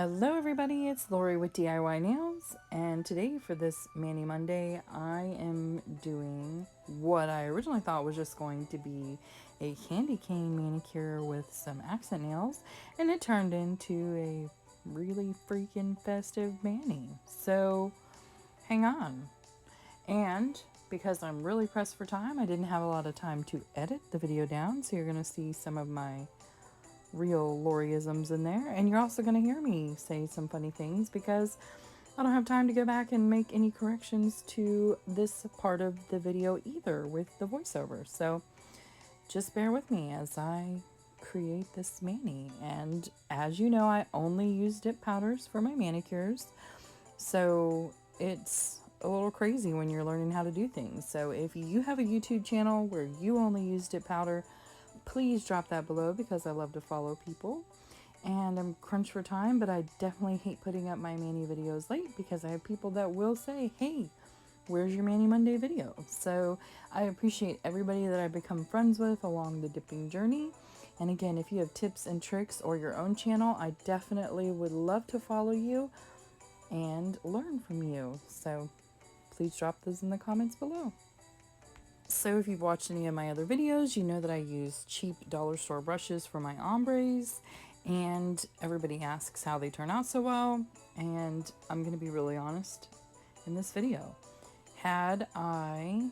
Hello everybody, it's Lori with DIY Nails, and today for this Mani Monday, I am doing what I originally thought was just going to be a candy cane manicure with some accent nails, and it turned into a really freaking festive mani. So hang on. And because I'm really pressed for time, I didn't have a lot of time to edit the video down, so you're going to see some of my real Loriisms in there, and you're also going to hear me say some funny things because I don't have time to go back and make any corrections to this part of the video either with the voiceover. So just bear with me as I create this mani. And as you know, I only use dip powders for my manicures, so it's a little crazy when you're learning how to do things. So if you have a YouTube channel where you only use dip powder, please drop that below because I love to follow people. And I'm crunched for time, but I definitely hate putting up my Mani videos late because I have people that will say, hey, where's your Mani Monday video? So I appreciate everybody that I've become friends with along the dipping journey. And again, if you have tips and tricks or your own channel, I definitely would love to follow you and learn from you. So please drop those in the comments below. So if you've watched any of my other videos, you know that I use cheap dollar store brushes for my ombres, and everybody asks how they turn out so well, and I'm going to be really honest in this video. Had I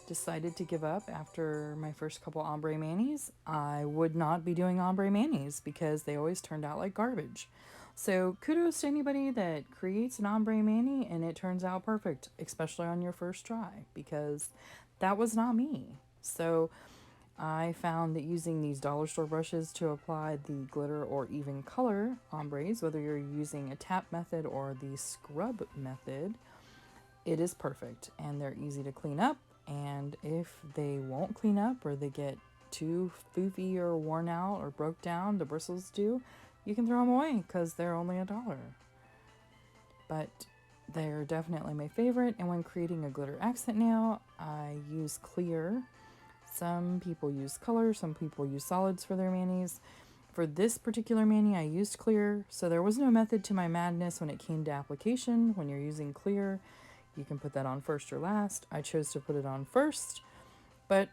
decided to give up after my first couple ombre manis, I would not be doing ombre manis because they always turned out like garbage. So kudos to anybody that creates an ombre mani and it turns out perfect, especially on your first try, because that was not me. So I found that using these dollar store brushes to apply the glitter or even color ombres, whether you're using a tap method or the scrub method, it is perfect, and they're easy to clean up. And if they won't clean up or they get too foofy or worn out or broke down, the bristles do, you can throw them away because they're only $1. But they're definitely my favorite. And when creating a glitter accent nail, I use clear. Some people use color, some people use solids for their manis. For this particular mani, I used clear, so there was no method to my madness when it came to application. When you're using clear, you can put that on first or last. I chose to put it on first, but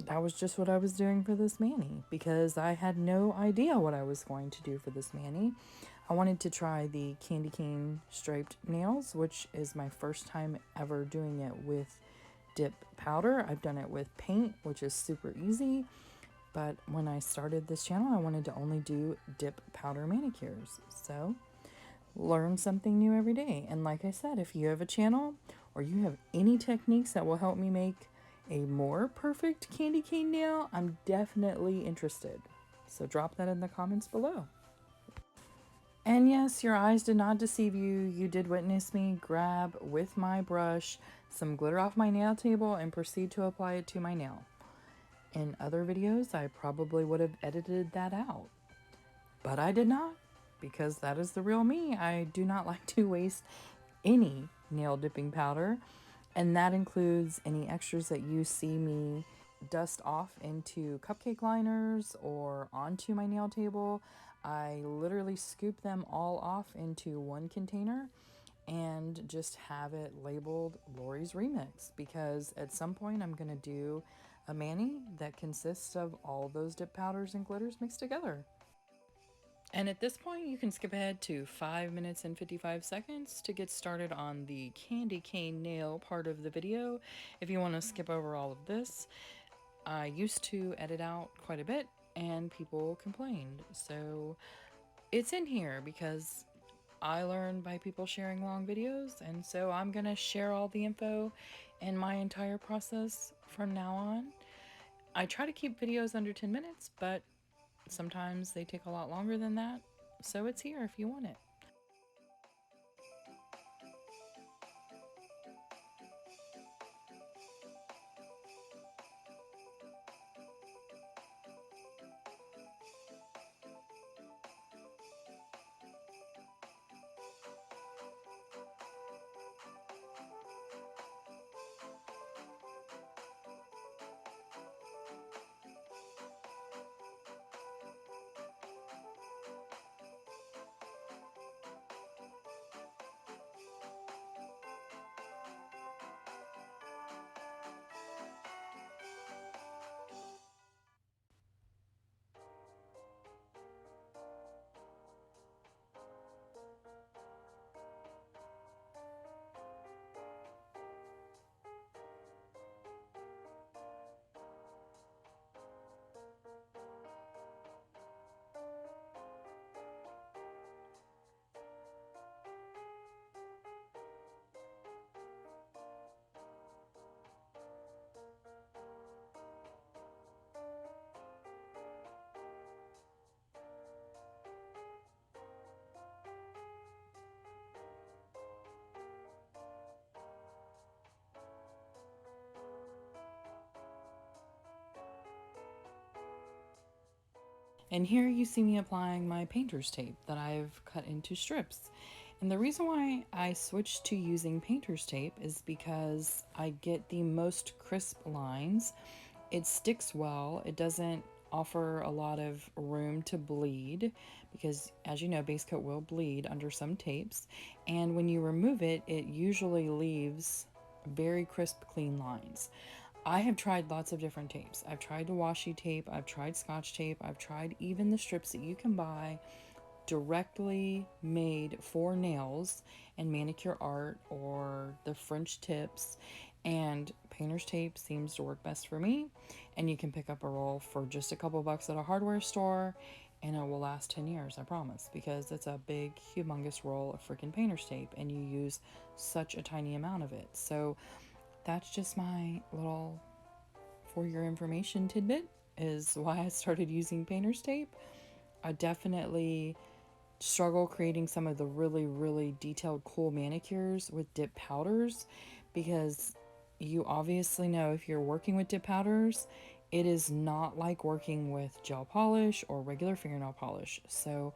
that was just what I was doing for this mani because I had no idea what I was going to do for this mani. I wanted to try the candy cane striped nails, which is my first time ever doing it with dip powder. I've done it with paint, which is super easy, but when I started this channel, I wanted to only do dip powder manicures. So learn something new every day. And like I said, if you have a channel or you have any techniques that will help me make a more perfect candy cane nail, I'm definitely interested. So drop that in the comments below. And yes, your eyes did not deceive you. You did witness me grab with my brush some glitter off my nail table and proceed to apply it to my nail. In other videos, I probably would have edited that out, but I did not, because that is the real me. I do not like to waste any nail dipping powder, and that includes any extras that you see me dust off into cupcake liners or onto my nail table. I literally scoop them all off into one container and just have it labeled Lori's Remix, because at some point I'm going to do a mani that consists of all those dip powders and glitters mixed together. And at this point, you can skip ahead to 5 minutes and 55 seconds to get started on the candy cane nail part of the video. If you want to skip over all of this, I used to edit out quite a bit and people complained. So it's in here because I learned by people sharing long videos, and so I'm going to share all the info and my entire process from now on. I try to keep videos under 10 minutes, but sometimes they take a lot longer than that, so it's here if you want it. And here you see me applying my painter's tape that I've cut into strips. And the reason why I switched to using painter's tape is because I get the most crisp lines. It sticks well. It doesn't offer a lot of room to bleed because, as you know, base coat will bleed under some tapes. And when you remove it, it usually leaves very crisp, clean lines. I have tried lots of different tapes. I've tried the washi tape, I've tried scotch tape, I've tried even the strips that you can buy directly made for nails and manicure art or the French tips, and painter's tape seems to work best for me. And you can pick up a roll for just a couple bucks at a hardware store and it will last 10 years, I promise, because it's a big humongous roll of freaking painter's tape and you use such a tiny amount of it. So that's just my little for your information tidbit, is why I started using painter's tape. I definitely struggle creating some of the really detailed cool manicures with dip powders because you obviously know if you're working with dip powders, it is not like working with gel polish or regular fingernail polish. So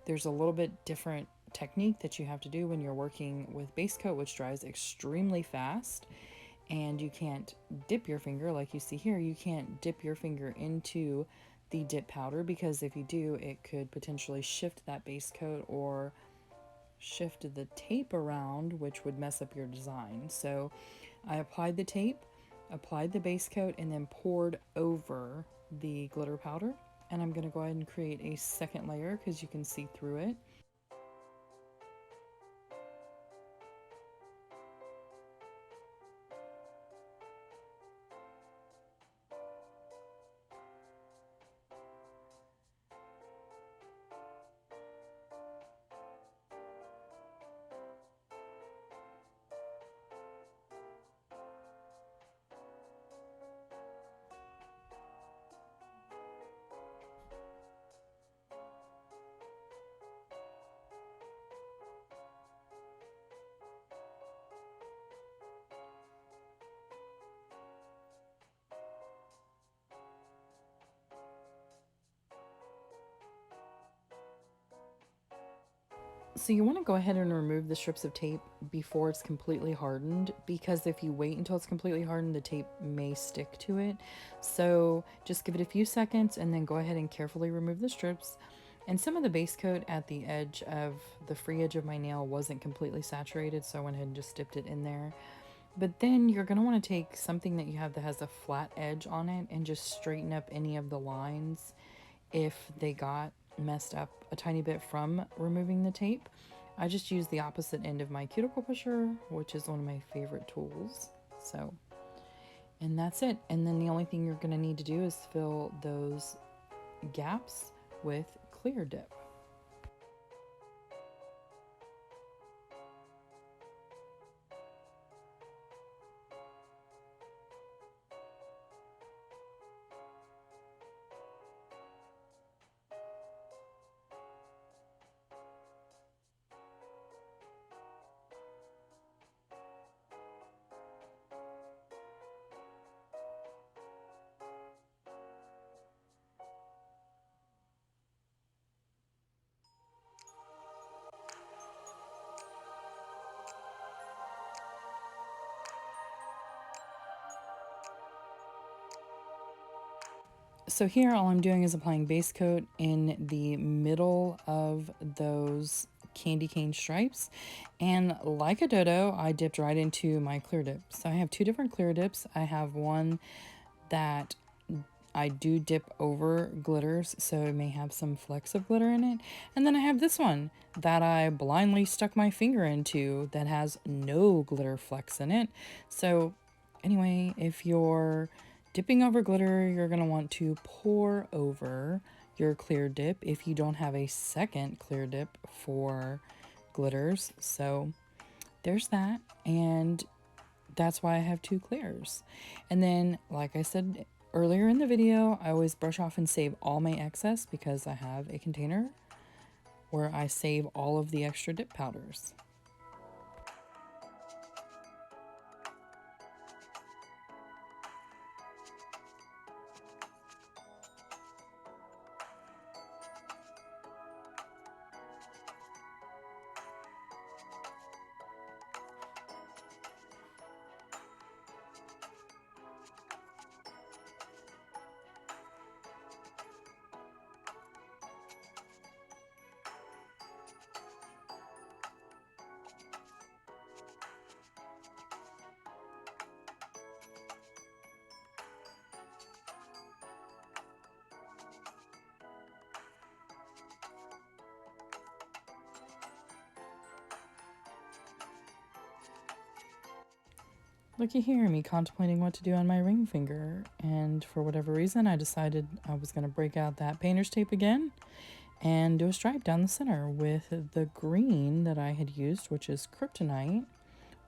there's a little bit different technique that you have to do when you're working with base coat, which dries extremely fast, and you can't dip your finger like you see here. You can't dip your finger into the dip powder because if you do, it could potentially shift that base coat or shift the tape around, which would mess up your design. So I applied the tape, applied the base coat, and then poured over the glitter powder. And I'm going to go ahead and create a second layer because you can see through it. So you want to go ahead and remove the strips of tape before it's completely hardened, because if you wait until it's completely hardened, the tape may stick to it. So just give it a few seconds and then go ahead and carefully remove the strips. And some of the base coat at the edge of the free edge of my nail wasn't completely saturated, so I went ahead and just dipped it in there. But then you're going to want to take something that you have that has a flat edge on it and just straighten up any of the lines if they got messed up a tiny bit from removing the tape. I just use the opposite end of my cuticle pusher, which is one of my favorite tools. So, and that's it. And then the only thing you're going to need to do is fill those gaps with clear dip. So here all I'm doing is applying base coat in the middle of those candy cane stripes, and like a dodo, I dipped right into my clear dip. So I have two different clear dips. I have one that I do dip over glitters, so it may have some flecks of glitter in it. And then I have this one that I blindly stuck my finger into that has no glitter flecks in it. So anyway, if you're dipping over glitter, you're going to want to pour over your clear dip if you don't have a second clear dip for glitters. So there's that. And that's why I have two clears. And then, like I said earlier in the video, I always brush off and save all my excess because I have a container where I save all of the extra dip powders. Looky here, me contemplating what to do on my ring finger, and for whatever reason, I decided I was going to break out that painter's tape again and do a stripe down the center with the green that I had used, which is kryptonite,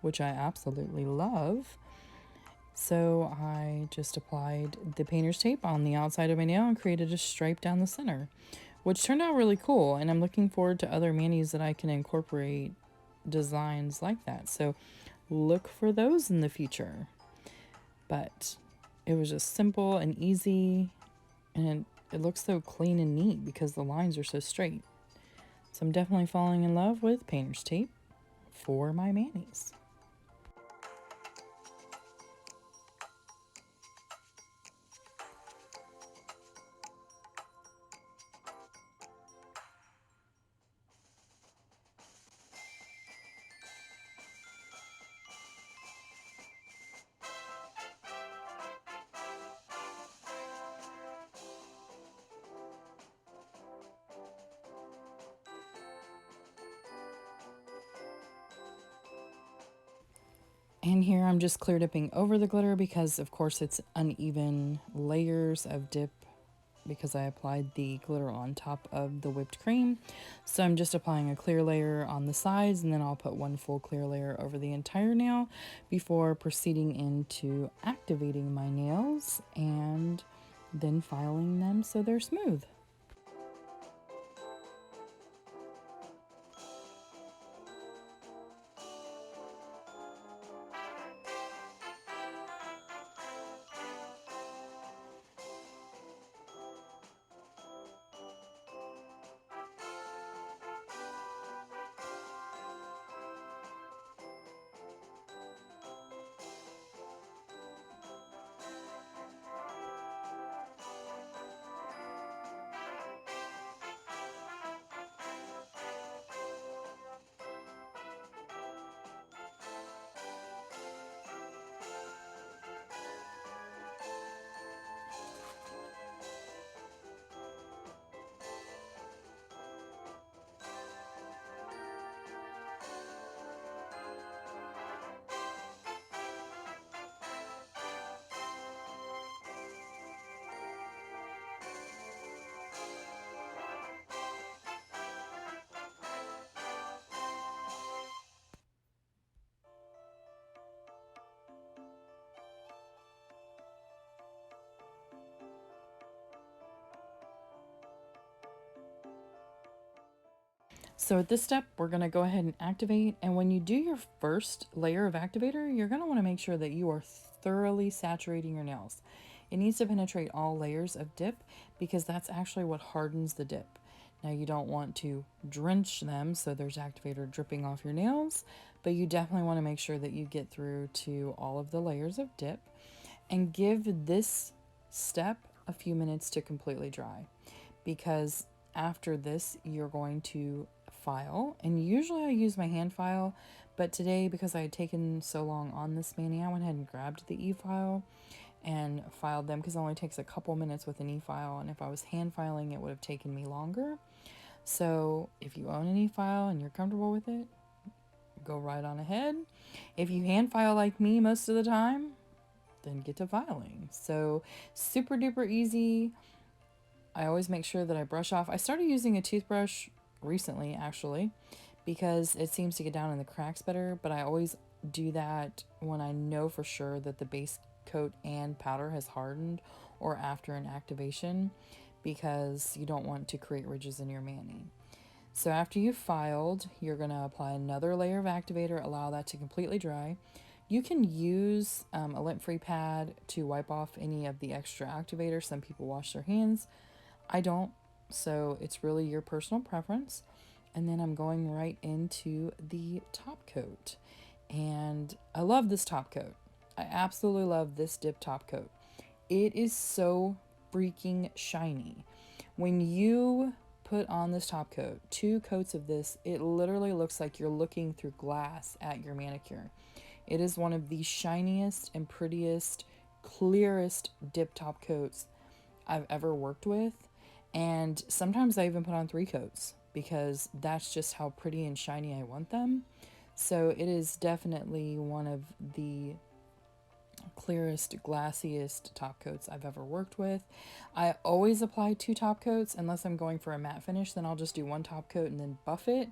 which I absolutely love. So I just applied the painter's tape on the outside of my nail and created a stripe down the center, which turned out really cool. And I'm looking forward to other manis that I can incorporate designs like that. So look for those in the future. But it was just simple and easy, and it looks so clean and neat because the lines are so straight. So I'm definitely falling in love with painter's tape for my manis. And here I'm just clear dipping over the glitter because of course it's uneven layers of dip because I applied the glitter on top of the whipped cream. So I'm just applying a clear layer on the sides, and then I'll put one full clear layer over the entire nail before proceeding into activating my nails and then filing them so they're smooth. So at this step, we're going to go ahead and activate. And when you do your first layer of activator, you're going to want to make sure that you are thoroughly saturating your nails. It needs to penetrate all layers of dip because that's actually what hardens the dip. Now you don't want to drench them so there's activator dripping off your nails, but you definitely want to make sure that you get through to all of the layers of dip and give this step a few minutes to completely dry, because after this you're going to file, and usually I use my hand file, but today because I had taken so long on this mani, I went ahead and grabbed the e-file and filed them because it only takes a couple minutes with an e-file, and if I was hand filing it would have taken me longer. So if you own an e-file and you're comfortable with it, go right on ahead. If you hand file like me most of the time, then get to filing. So super duper easy. I always make sure that I brush off. I started using a toothbrush recently, actually, because it seems to get down in the cracks better, but I always do that when I know for sure that the base coat and powder has hardened or after an activation, because you don't want to create ridges in your mani. So after you've filed, you're going to apply another layer of activator, allow that to completely dry. You can use a lint-free pad to wipe off any of the extra activator. Some people wash their hands. I don't, so it's really your personal preference. And then I'm going right into the top coat. And I love this top coat. I absolutely love this dip top coat. It is so freaking shiny. When you put on this top coat, 2 coats of this, it literally looks like you're looking through glass at your manicure. It is one of the shiniest and prettiest, clearest dip top coats I've ever worked with. And sometimes I even put on 3 coats because that's just how pretty and shiny I want them. So it is definitely one of the clearest, glassiest top coats I've ever worked with. I always apply 2 top coats unless I'm going for a matte finish, then I'll just do 1 top coat and then buff it.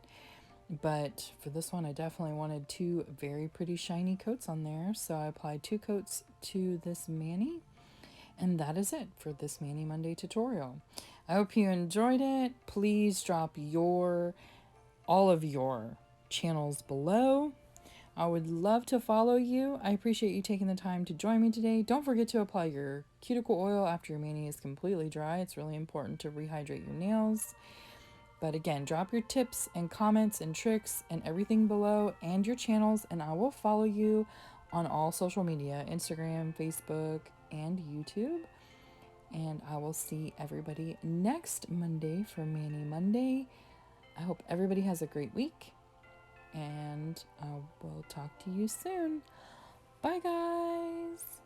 But for this one, I definitely wanted 2 very pretty shiny coats on there, so I applied 2 coats to this mani. And that is it for this Mani Monday tutorial. I hope you enjoyed it. Please drop all of your channels below. I would love to follow you. I appreciate you taking the time to join me today. Don't forget to apply your cuticle oil after your mani is completely dry. It's really important to rehydrate your nails. But again, drop your tips and comments and tricks and everything below and your channels, and I will follow you on all social media, Instagram, Facebook, and YouTube. And I will see everybody next Monday for Mani Monday. I hope everybody has a great week, and I will talk to you soon. Bye, guys.